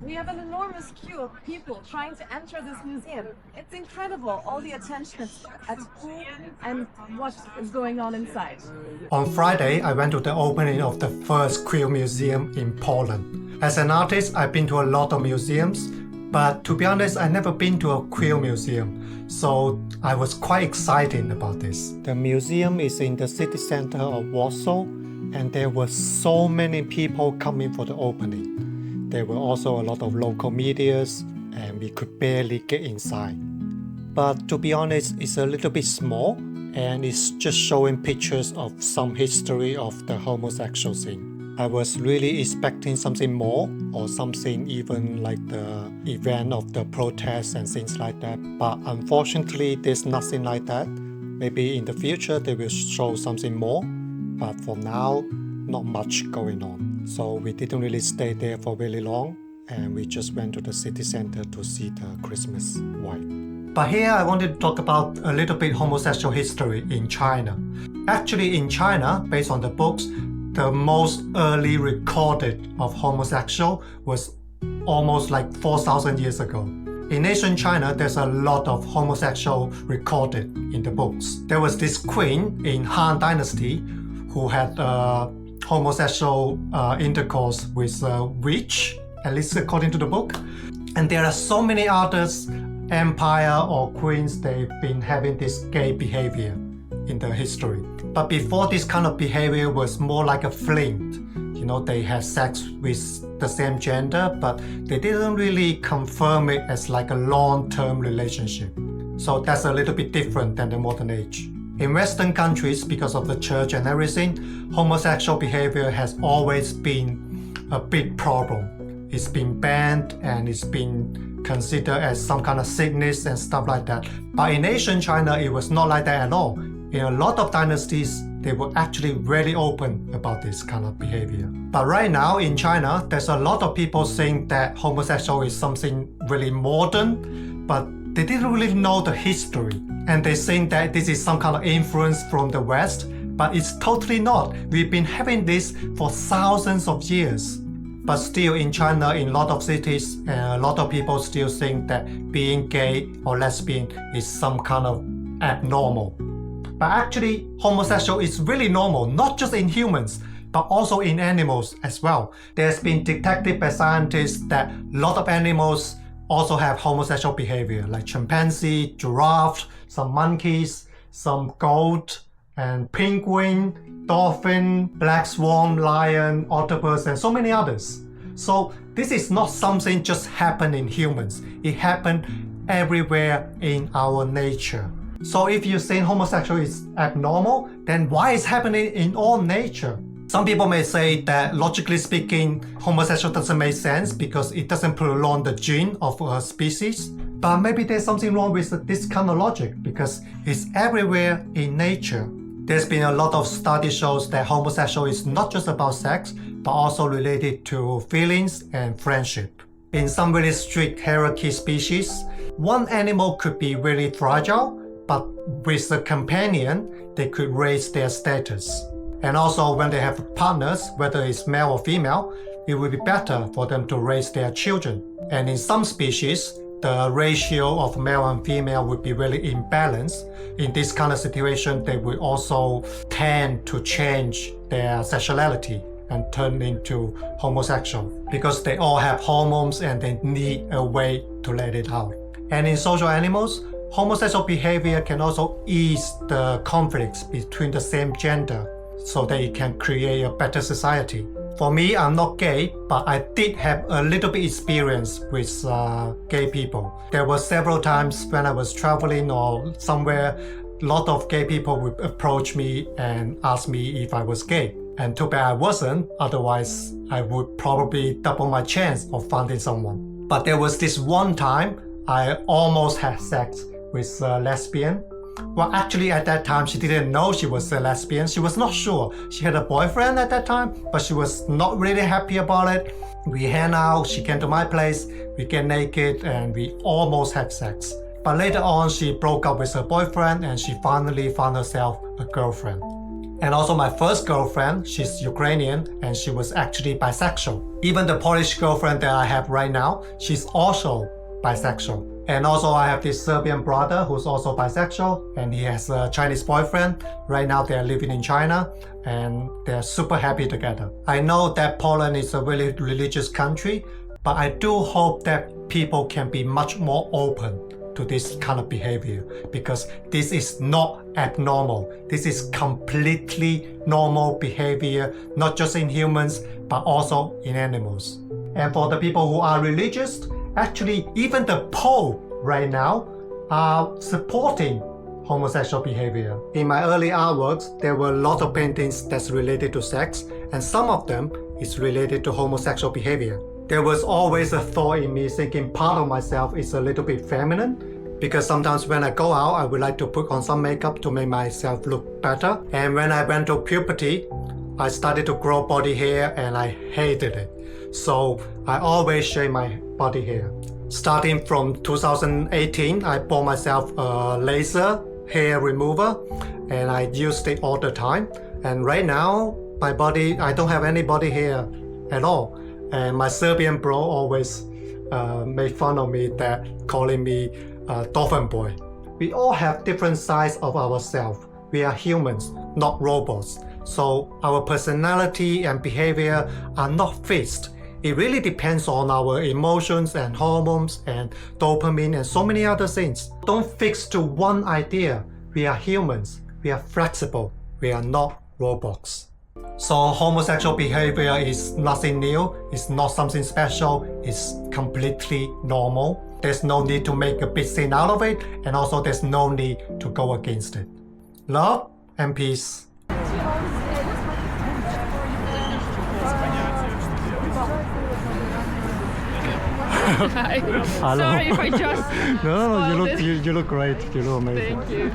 We have an enormous queue of people trying to enter this museum. It's incredible, all the attention at who and what is going on inside. On Friday, I went to the opening of the first queer museum in Poland. As an artist, I've been to a lot of museums, but to be honest, I've never been to a queer museum, so I was quite excited about this. The museum is in the city center of Warsaw, and there were so many people coming for the opening. There were also a lot of local medias, and we could barely get inside. But to be honest, it's a little bit small, and it's just showing pictures of some history of the homosexual scene. I was really expecting something more, or something even like the event of the protests and things like that. But unfortunately, there's nothing like that. Maybe in the future they will show something more, but for now, not much going on. So we didn't really stay there for very long, and we just went to the city center to see the Christmas light. But here I wanted to talk about a little bit homosexual history in China. Actually, in China, based on the books, the most early recorded of homosexual was almost like 4,000 years ago. In ancient China, there's a lot of homosexual recorded in the books. There was this queen in Han Dynasty who had homosexual intercourse with a witch, at least according to the book. And there are so many others, empire or queens, they've been having this gay behavior in the history. But before, this kind of behavior was more like a fling. You know, they had sex with the same gender, but they didn't really confirm it as like a long-term relationship. So that's a little bit different than the modern age. In Western countries, because of the church and everything, homosexual behavior has always been a big problem. It's been banned and it's been considered as some kind of sickness and stuff like that. But in ancient China, it was not like that at all. In a lot of dynasties, they were actually really open about this kind of behavior. But right now in China, there's a lot of people saying that homosexual is something really modern, but they didn't really know the history. And they think that this is some kind of influence from the West, but it's totally not. We've been having this for thousands of years. But still in China, in a lot of cities, a lot of people still think that being gay or lesbian is some kind of abnormal. But actually, homosexual is really normal, not just in humans, but also in animals as well. There's been detected by scientists that a lot of animals also have homosexual behavior, like chimpanzee, giraffe, some monkeys, some goat, and penguin, dolphin, black swan, lion, octopus, and so many others. So this is not something just happened in humans. It happened everywhere in our nature. So if you say homosexual is abnormal, then why is happening in all nature? Some people may say that logically speaking, homosexual doesn't make sense because it doesn't prolong the gene of a species. But maybe there's something wrong with this kind of logic because it's everywhere in nature. There's been a lot of study shows that homosexual is not just about sex, but also related to feelings and friendship. In some really strict hierarchy species, one animal could be really fragile, but with a companion, they could raise their status. And also when they have partners, whether it's male or female, it would be better for them to raise their children. And in some species, the ratio of male and female would be really imbalanced. In this kind of situation, they will also tend to change their sexuality and turn into homosexual because they all have hormones and they need a way to let it out. And in social animals, homosexual behavior can also ease the conflicts between the same gender so that it can create a better society. For me, I'm not gay, but I did have a little bit experience with gay people. There were several times when I was traveling or somewhere, a lot of gay people would approach me and ask me if I was gay. And too bad I wasn't, otherwise I would probably double my chance of finding someone. But there was this one time I almost had sex with a lesbian. Well, actually at that time, she didn't know she was a lesbian. She was not sure. She had a boyfriend at that time, but she was not really happy about it. We hang out, she came to my place, we get naked, and we almost had sex. But later on, she broke up with her boyfriend and she finally found herself a girlfriend. And also my first girlfriend, she's Ukrainian and she was actually bisexual. Even the Polish girlfriend that I have right now, she's also bisexual. And also I have this Serbian brother who's also bisexual and he has a Chinese boyfriend. Right now they're living in China and they're super happy together. I know that Poland is a really religious country, but I do hope that people can be much more open to this kind of behavior because this is not abnormal. This is completely normal behavior, not just in humans, but also in animals. And for the people who are religious, actually even the Pope right now are supporting homosexual behavior. In my early artworks, there were a lot of paintings that's related to sex, and some of them is related to homosexual behavior. There was always a thought in me thinking part of myself is a little bit feminine because sometimes when I go out, I would like to put on some makeup to make myself look better. And when I went to puberty, I started to grow body hair and I hated it. So I always shave my body hair. Starting from 2018, I bought myself a laser hair remover and I used it all the time. And right now, my body, I don't have any body hair at all. And my Serbian bro always made fun of me that calling me dolphin boy. We all have different sides of ourselves. We are humans, not robots. So our personality and behavior are not fixed. It really depends on our emotions and hormones and dopamine and so many other things. Don't fix to one idea. We are humans. We are flexible. We are not robots. So homosexual behavior is nothing new. It's not something special. It's completely normal. There's no need to make a big scene out of it. And also there's no need to go against it. Love and peace. Hi. Sorry if I just No, spoiled it. you look great. You look amazing. Thank you.